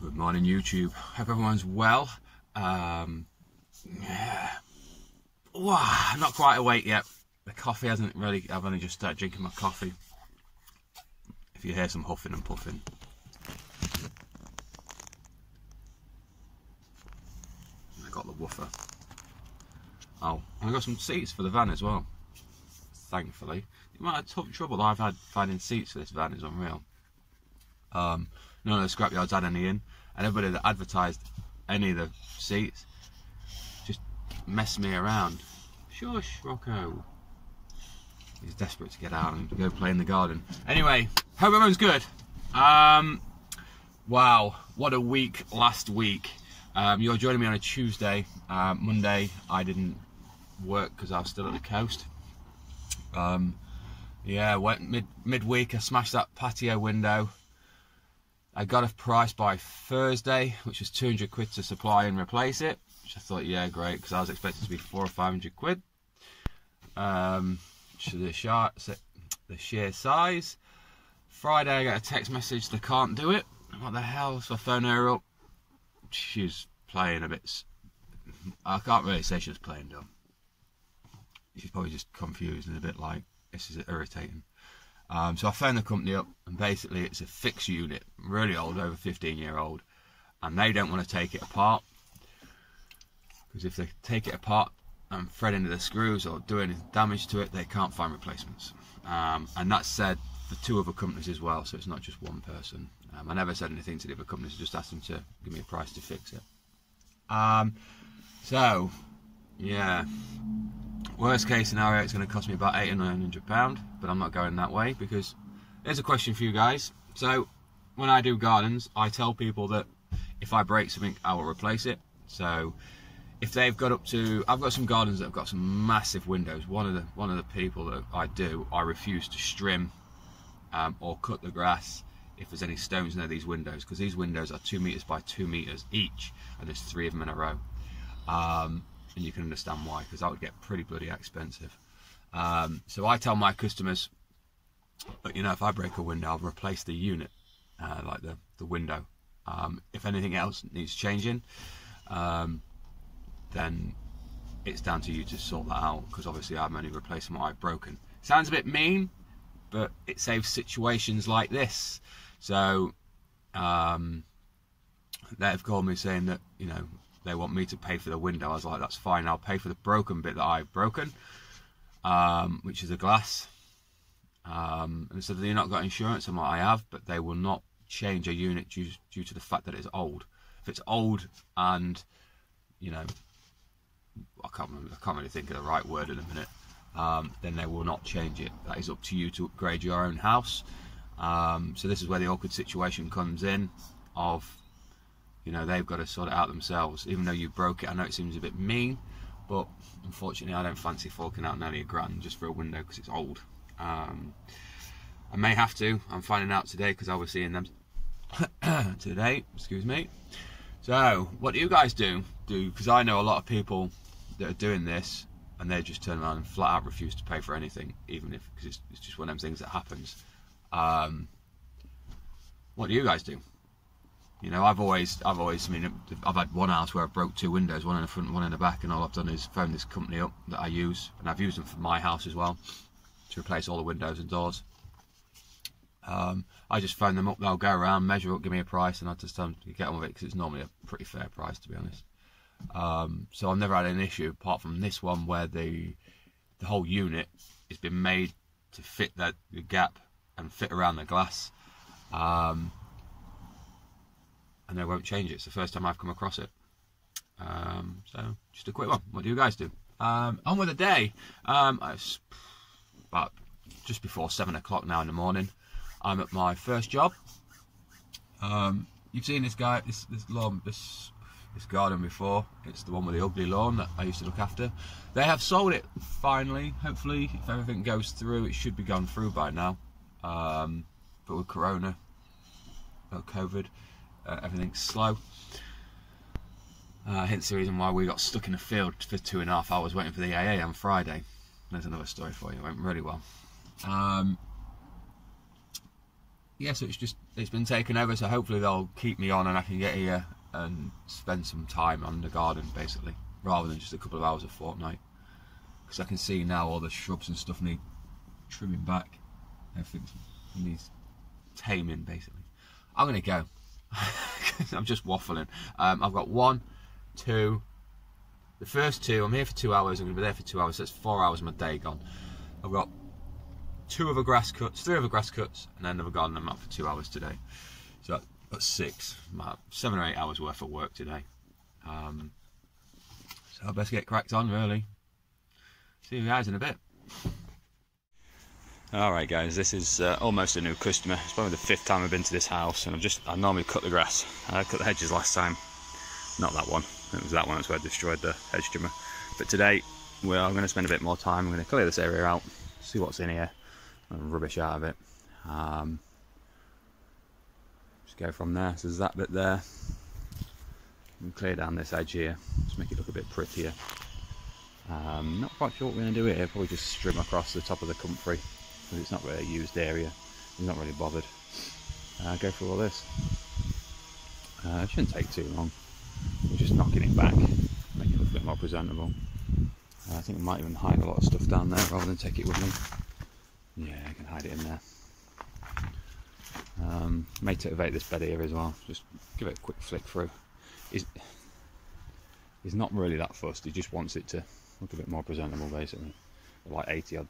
Good morning, YouTube. Hope everyone's well. Yeah. Wow, not quite awake yet. The coffee hasn't really. I've only just started drinking my coffee. If you hear some huffing and puffing, I got the woofer. Oh, I got some seats for the van as well. Thankfully, the amount of tough trouble I've had finding seats for this van is unreal. None of the scrapyards had any in, and everybody that advertised any of the seats just messed me around. Shush, Rocco. He's desperate to get out and go play in the garden. Anyway, hope everyone's good. Wow, what a week last week. You're joining me on a Tuesday. Monday I didn't work because I was still at the coast. Yeah, went midweek. I smashed that patio window. I got a price by Thursday, which was 200 quid to supply and replace it, which I thought, yeah, great, because I was expecting to be 400 or 500 quid. The sheer size. Friday, I got a text message, they can't do it. What the hell? So I phoned her up. She's playing a bit. I can't really say she was playing dumb. She's probably just confused and a bit like, this is irritating. So I phoned the company up, and basically it's a fixed unit, really old, over 15-year-old, and they don't want to take it apart, because if they take it apart and thread into the screws or do any damage to it, they can't find replacements. And that's said for 2 other companies as well, so it's not just one person. I never said anything to the other companies, I just asked them to give me a price to fix it. So, yeah. Worst case scenario, it's going to cost me about £800 or £900, but I'm not going that way, because there's a question for you guys. So when I do gardens, I tell people that if I break something, I will replace it. So if they've got up to, I've got some gardens that have got some massive windows. One of the people that I refuse to trim or cut the grass if there's any stones near these windows, because these windows are 2 meters by 2 meters each, and there's 3 of them in a row. And you can understand why, because that would get pretty bloody expensive. So I tell my customers, but you know, if I break a window, I'll replace the unit, like the window. If anything else needs changing, then it's down to you to sort that out, because obviously I'm only replacing what I've broken. Sounds a bit mean, but it saves situations like this. So they've called me saying that, you know, they want me to pay for the window. I was like, that's fine, I'll pay for the broken bit that I've broken, which is the glass. And they said, you've not got insurance? I'm like, I have, but they will not change a unit due to the fact that it's old. If it's old and, you know, I can't really think of the right word in a minute, then they will not change it. That is up to you to upgrade your own house. So this is where the awkward situation comes in of, you know, they've got to sort it out themselves. Even though you broke it, I know it seems a bit mean, but unfortunately I don't fancy forking out nearly £1,000 just for a window because it's old. I may have to. I'm finding out today because I was seeing them today, excuse me. So what do you guys do? Because I know a lot of people that are doing this, and they just turn around and flat out refuse to pay for anything, even if, because it's just one of them things that happens. What do you guys do? You know, I've always, I mean, I've had one house where I broke 2 windows, one in the front, one in the back, and all I've done is phone this company up that I use, and I've used them for my house as well, to replace all the windows and doors. I just phone them up, they'll go around, measure up, give me a price, and I just tell them to get on with it, because it's normally a pretty fair price, to be honest. So I've never had an issue, apart from this one, where the whole unit has been made to fit the gap and fit around the glass. And they won't change it. It's the first time I've come across it. So just a quick one. What do you guys do? On with the day. It's about just before 7 o'clock now in the morning. I'm at my first job. You've seen this guy, this lawn, this garden before. It's the one with the ugly lawn that I used to look after. They have sold it finally. Hopefully, if everything goes through, it should be gone through by now. But with Corona, COVID, everything's slow. Hence the reason why we got stuck in the field for 2.5 hours waiting for the AA on Friday. There's another story for you. It went really well. Yeah, so it's just it's been taken over, so hopefully they'll keep me on and I can get here and spend some time on the garden basically, rather than just a couple of hours a fortnight, because I can see now all the shrubs and stuff need trimming back. Everything needs taming basically. I'm gonna go. I'm just waffling. I've got 1, 2, the first 2, I'm here for 2 hours, I'm gonna be there for 2 hours, so that's 4 hours of my day gone. I've got 2 other grass cuts, 3 other grass cuts, and then another garden. I'm out for 2 hours today. So that's 6, about 7 or 8 hours worth of work today. So I best get cracked on really. See you guys in a bit. Alright guys, this is almost a new customer. It's probably the 5th time I've been to this house, and I normally cut the grass. I cut the hedges last time. Not that one, it was that one, that's where I destroyed the hedge trimmer. But today, I'm going to spend a bit more time. I'm going to clear this area out, see what's in here, and rubbish out of it. Just go from there. So there's that bit there. And clear down this edge here, just make it look a bit prettier. Not quite sure what we're going to do here, probably just strim across the top of the comfrey, because it's not really a used area. I'm not really bothered. Go through all this. It shouldn't take too long. We're just knocking it back, make it look a bit more presentable. I think I might even hide a lot of stuff down there rather than take it with me. Yeah, I can hide it in there. May activate this bed here as well, just give it a quick flick through. He's not really that fussed, he just wants it to look a bit more presentable basically. Like 80 odd.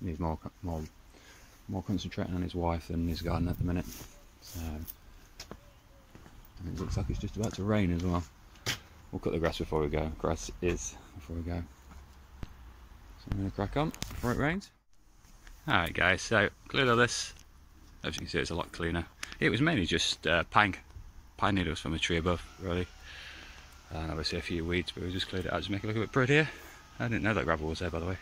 He's more concentrating on his wife than his garden at the minute. So, and it looks like it's just about to rain as well. We'll cut the grass before we go. Grass is before we go. So I'm going to crack on before it rains. Alright guys, so cleared all this. As you can see, it's a lot cleaner. It was mainly just pine needles from the tree above, really. And obviously a few weeds, but we just cleared it out to make it look a bit prettier. I didn't know that gravel was there, by the way.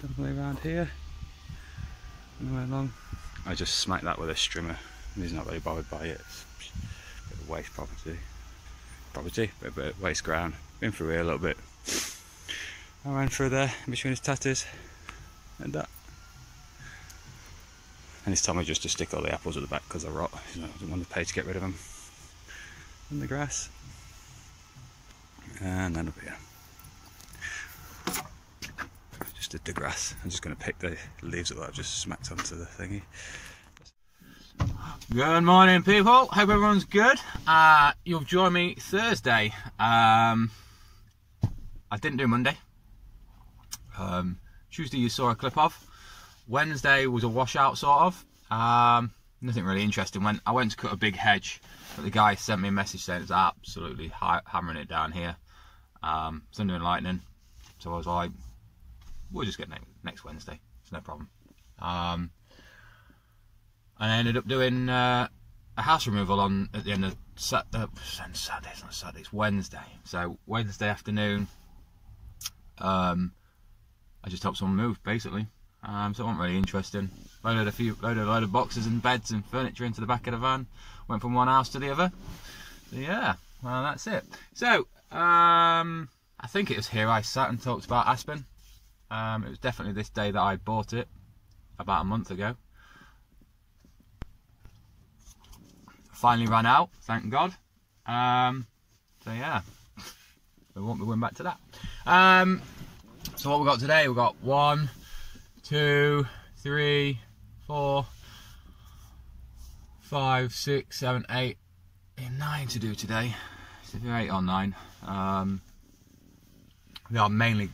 Definitely around here. Anywhere along. I just smacked that with a strimmer. He's not really bothered by it. It's a bit of waste bit of waste ground. Been through here a little bit. I ran through there in between his tatters and that. And he's told me just to stick all the apples at the back because they're rot. I didn't want to pay to get rid of them. And the grass. And then up here. Just did the grass. I'm just going to pick the leaves that I've just smacked onto the thingy. Good morning people, hope everyone's good. You'll join me Thursday. I didn't do Monday. Tuesday you saw a clip of. Wednesday was a washout sort of. Nothing really interesting. I went to cut a big hedge, but the guy sent me a message saying it's absolutely hammering it down here. Thunder and lightning. So I was like, we'll just get next Wednesday. It's no problem. And I ended up doing a house removal at the end of Saturday. It's not Saturday, it's Wednesday. So Wednesday afternoon, I just helped someone move basically. So it wasn't really interesting. Loaded of boxes and beds and furniture into the back of the van. Went from one house to the other. So yeah, well that's it. So I think it was here I sat and talked about Aspen. It was definitely this day that I bought it about a month ago. Finally ran out, thank God. So yeah, we won't be going back to that. So what we got today? We've got 1, 2, 3, 4, 5, 6, 7, 8, 9 to do today. It's either 8 or 9. They are mainly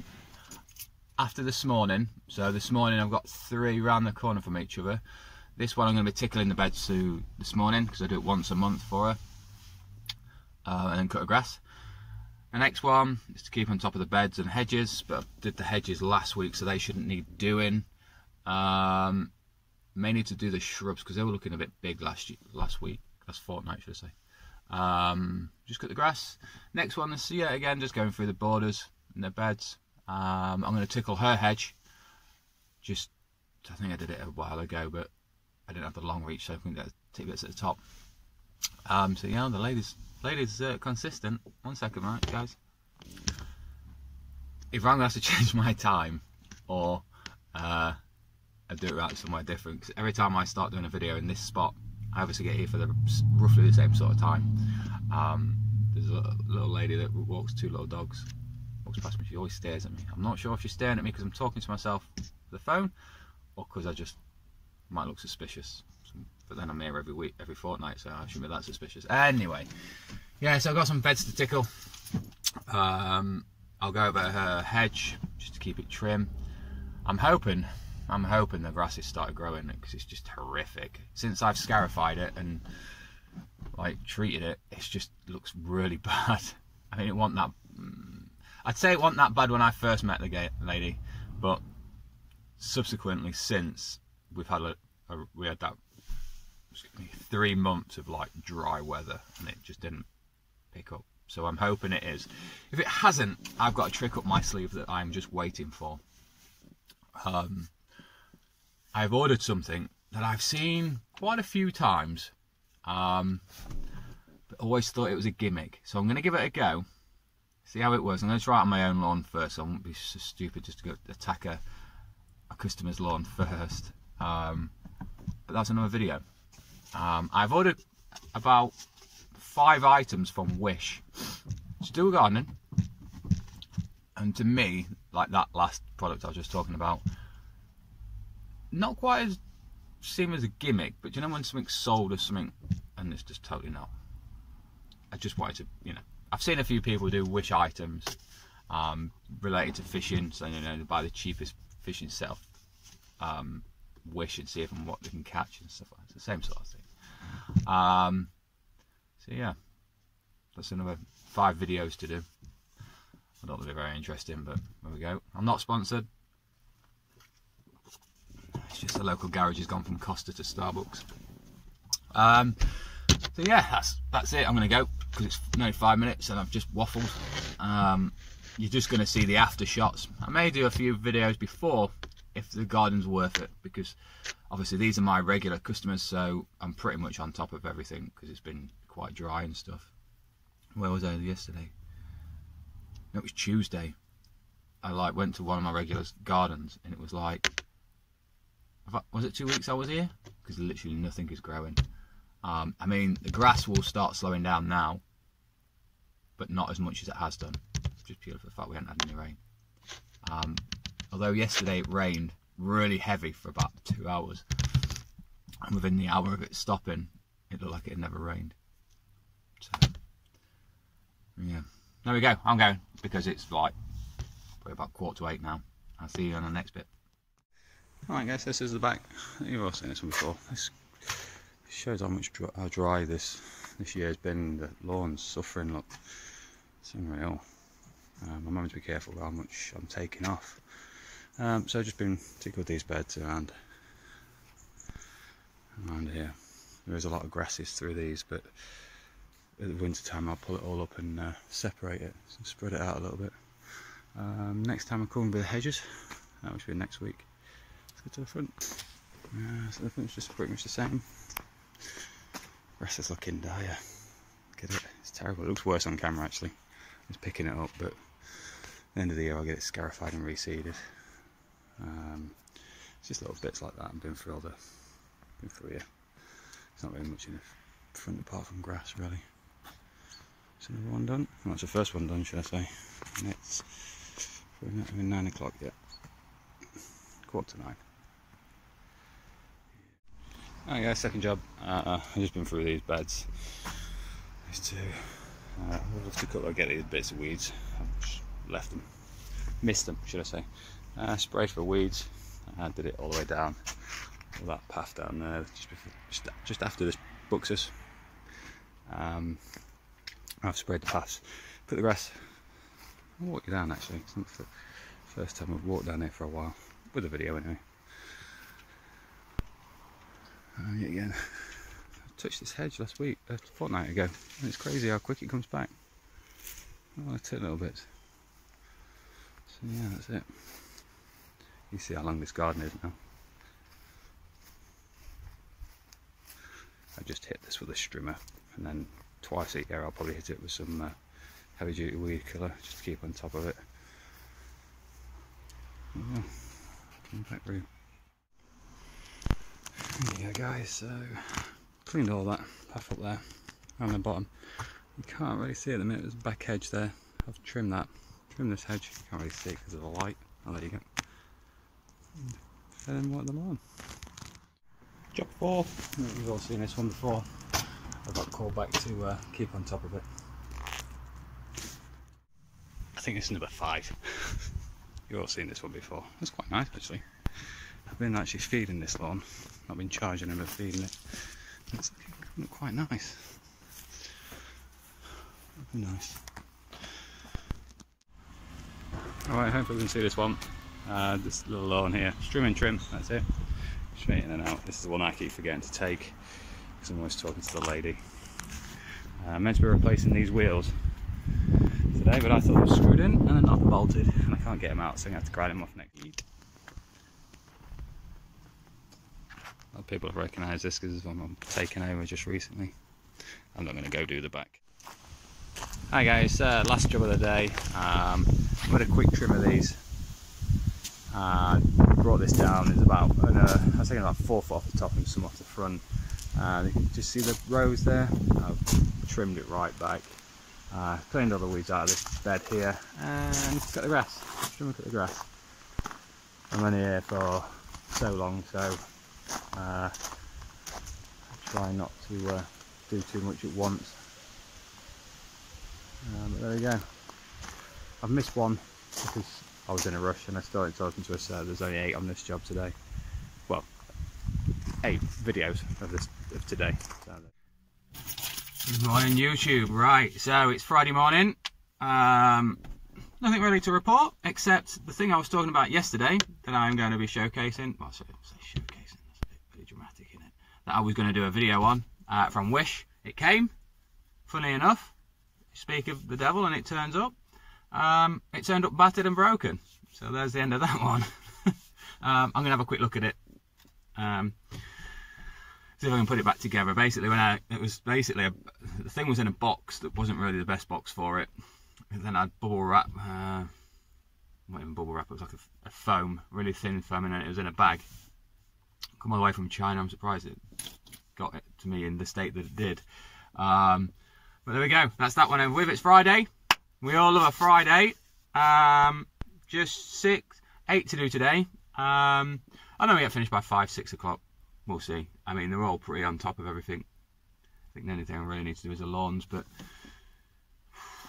after this morning. So this morning I've got 3 round the corner from each other. This one I'm going to be tickling the beds to this morning because I do it once a month for her. And then cut her grass. The next one is to keep on top of the beds and hedges, but I did the hedges last week so they shouldn't need doing. Mainly to do the shrubs because they were looking a bit big last fortnight should I say. Just cut the grass. Next one is, yeah, again, just going through the borders and the beds. I'm going to tickle her hedge. I think I did it a while ago, but I didn't have the long reach, so I think that take bits at the top. So yeah, the lady's consistent. 1 second, right, guys. If I'm going to have to change my time, or if I do it out somewhere different, because every time I start doing a video in this spot, I obviously get here for roughly the same sort of time. There's a little lady that walks 2 little dogs, walks past me, she always stares at me. I'm not sure if she's staring at me because I'm talking to myself on the phone, or because I just might look suspicious. But then I'm here every week, every fortnight, so I shouldn't be that suspicious. Anyway, yeah, so I've got some beds to tickle. I'll go over her hedge just to keep it trim. I'm hoping the grass has started growing, because it's just horrific. Since I've scarified it and like treated it, it just looks really bad. I mean, it wasn't that. I'd say it wasn't that bad when I first met the lady, but subsequently, since we had that 3 months of like dry weather, and it just didn't pick up. So I'm hoping it is. If it hasn't, I've got a trick up my sleeve that I'm just waiting for. I've ordered something that I've seen quite a few times, but always thought it was a gimmick. So I'm going to give it a go, see how it works. I'm going to try it on my own lawn first, so I won't be so stupid just to go attack a customer's lawn first. But that's another video. I've ordered about 5 items from Wish to do gardening, and to me, like that last product I was just talking about, not quite as seen as a gimmick, but you know when something's sold as something and it's just totally not. I just wanted to, you know, I've seen a few people do Wish items related to fishing, so you know, they buy the cheapest fishing set off Wish and see what they can catch and stuff like that. It's the same sort of thing. So yeah, that's another 5 videos to do. I don't think they're very interesting, but there we go. I'm not sponsored. It's just the local garage has gone from Costa to Starbucks. So yeah, that's it. I'm going to go because it's nearly 5 minutes and I've just waffled. You're just going to see the after shots. I may do a few videos before if the garden's worth it, because obviously these are my regular customers, so I'm pretty much on top of everything because it's been quite dry and stuff. Where was I yesterday? No, it was Tuesday. I went to one of my regular gardens and it was like, was it 2 weeks I was here? Because literally nothing is growing. I mean, the grass will start slowing down now, but not as much as it has done, just purely for the fact we haven't had any rain. Although yesterday it rained really heavy for about 2 hours, and within the hour of it stopping, it looked like it had never rained. So, yeah, there we go. I'm going because it's like probably about 7:45 now. I'll see you on the next bit. Alright guys, this is the back. You've all seen this one before. This shows how dry this year has been. The lawn's suffering, look. It's unreal. I'm having to be careful how much I'm taking off. So I've just been tickled these beds around here. There is a lot of grasses through these, but at the winter time I'll pull it all up and separate it, so spread it out a little bit. Next time I come with the hedges, which will be next week. Let's go to the front. So the front's just pretty much the same. Grass is looking dire. Look at it, it's terrible. It looks worse on camera actually. It's picking it up, but at the end of the year I'll get it scarified and reseeded. It's just little bits like that. I've been through here. There's not very much in the front apart from grass really. It's another one done. Well, that's the first one done, should I say. And it's probably not even 9 o'clock yet. 8:45. Alright guys, second job. I've just been through these beds. These two. I'll have to cut or get these bits of weeds. I've just left them. Missed them, should I say. Sprayed for weeds. I did it all the way down. All that path down there, just after this buxus. I've sprayed the paths. Put the grass. I'll walk you down actually. It's not the first time I've walked down here for a while. With a video anyway. Yet again. I touched this hedge last week, a fortnight ago, and it's crazy how quick it comes back. I want to turn little bits. So yeah, that's it. You see how long this garden is now. I just hit this with a strimmer, and then twice a year I'll probably hit it with some heavy duty weed killer just to keep on top of it. Yeah, coming back through. There you go, guys. So cleaned all that path up there around the bottom. You can't really see at the minute. There's a back hedge there. I've trimmed that. Trimmed this hedge. You can't really see it because of the light. Oh, there you go. And then water the lawn. Job 4. You've all seen this one before. I've got called back to keep on top of it. I think this is number 5. You've all seen this one before. It's quite nice actually. I've been actually feeding this lawn. Not been charging him, but feeding it. It's looking quite nice. Very nice. Alright, hopefully we can see this one. This little lawn here. Trim and trim, that's it. Straight in and out. This is the one I keep forgetting to take because I'm always talking to the lady. I'm meant to be replacing these wheels today, but I thought they were screwed in and they're not bolted, and I can't get them out, so I'm going to have to grind them off next week. A lot of people have recognised this because I'm taking over just recently. I'm not going to go do the back. Hi guys, last job of the day. I'm going to quick trim of these. Brought this down. It's about, I was taking about 4 foot off the top and some off the front. You can just see the rows there. I've trimmed it right back. Cleaned all the weeds out of this bed here, and cut the grass. Just look at the grass. I'm only here for so long, so I try not to do too much at once. But there we go. I've missed one because I was in a rush and I started talking to her, so there's only 8 on this job today. Well, 8 videos of today. So. Good morning YouTube. Right, so it's Friday morning. Nothing really to report except the thing I was talking about yesterday that I'm going to be showcasing. Well, I say showcasing, that's a bit pretty dramatic, isn't it? That I was going to do a video on from Wish. It came, funny enough. Speak of the devil, and it turns up. It turned up battered and broken. So there's the end of that one. I'm going to have a quick look at it. See if I can put it back together. Basically, the thing was in a box that wasn't really the best box for it. And then I had bubble wrap, not even bubble wrap, it was like a foam, really thin foam, and it was in a bag. Come all the way from China. I'm surprised it got it to me in the state that it did. But there we go. That's that one over with. It's Friday. We all love a Friday. Just 8 to do today. I know we get finished by 5, 6 o'clock. We'll see. I mean, they're all pretty on top of everything. I think the only thing I really need to do is the lawns, but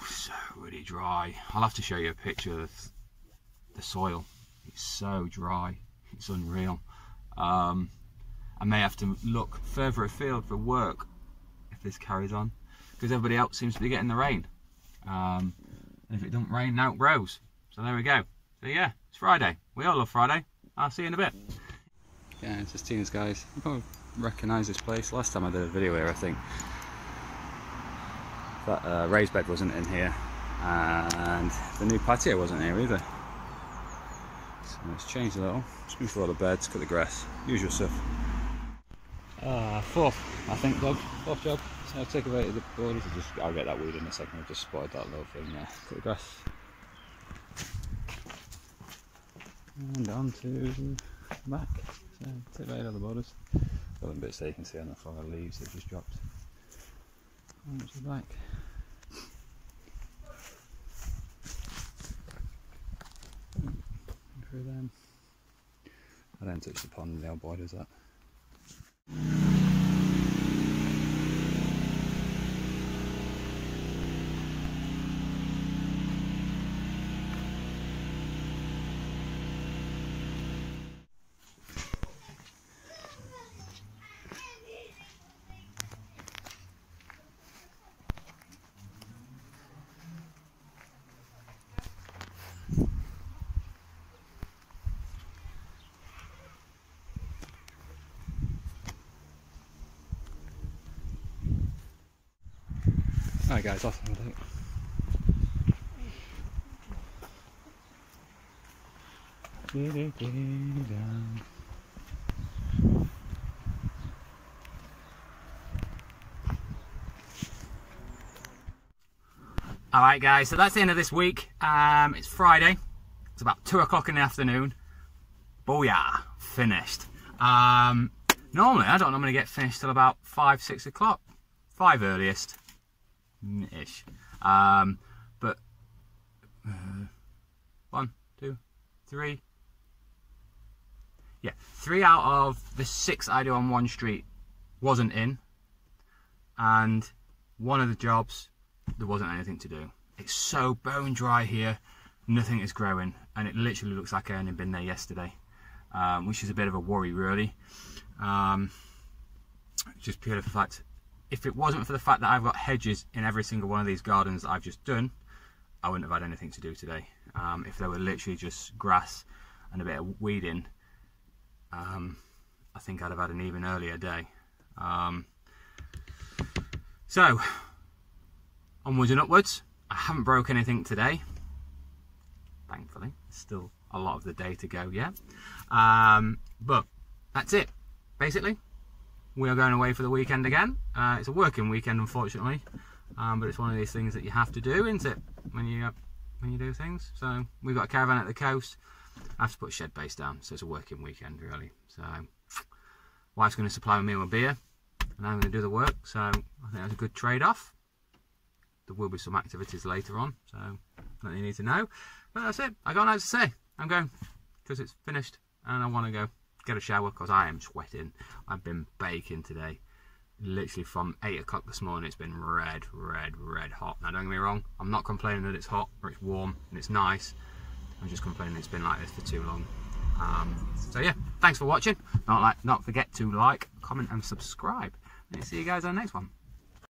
so really dry. I'll have to show you a picture of the soil. It's so dry. It's unreal. I may have to look further afield for work if this carries on, because everybody else seems to be getting the rain. And if it don't rain, now it grows. So there we go. So yeah, it's Friday. We all love Friday. I'll see you in a bit. Yeah, it's just Tina's, guys. You probably recognise this place. Last time I did a video here, I think that raised bed wasn't in here, and the new patio wasn't here either. So it's changed a little. Just moved a lot of beds, cut the grass, usual stuff. 4th, I think, Doug. 4th job. So I've taken away the borders. I'll get that weed in a second. I've just spotted that little thing there. Cut the grass. And on to the back. So take away all the borders. Got a bit so you can see on the floor the leaves that just dropped. On to the back. Through them. I don't touch the pond, the old boy does that. Alright guys, off with it. Alright guys, so that's the end of this week. It's Friday. It's about 2 o'clock in the afternoon. Booyah! Finished. Normally, I don't normally get finished till about 5, 6 o'clock. 5 earliest. Ish. But 1, 2, 3. Yeah, 3 out of the 6 I do on one street wasn't in. And one of the jobs, there wasn't anything to do. It's so bone dry here, nothing is growing, and it literally looks like I only been there yesterday, which is a bit of a worry, really. Just purely for the fact, if it wasn't for the fact that I've got hedges in every single one of these gardens that I've just done, I wouldn't have had anything to do today. If they were literally just grass and a bit of weeding, I think I'd have had an even earlier day. So, onwards and upwards. I haven't broke anything today, thankfully. Still a lot of the day to go yet. But that's it, basically. We are going away for the weekend again. It's a working weekend, unfortunately, but it's one of these things that you have to do, isn't it, when you do things. So we've got a caravan at the coast. I have to put shed base down, so it's a working weekend, really. So wife's going to supply me with beer, and I'm going to do the work. So I think that's a good trade-off. There will be some activities later on, so that you need to know. But that's it. I got nothing to say. I'm going because it's finished, and I want to go get a shower because I am sweating. I've been baking today. Literally from 8 o'clock this morning, it's been red hot. Now, don't get me wrong, I'm not complaining that it's hot or it's warm and it's nice. I'm just complaining it's been like this for too long. So yeah, thanks for watching. Not forget to like, comment and subscribe. And see you guys on the next one.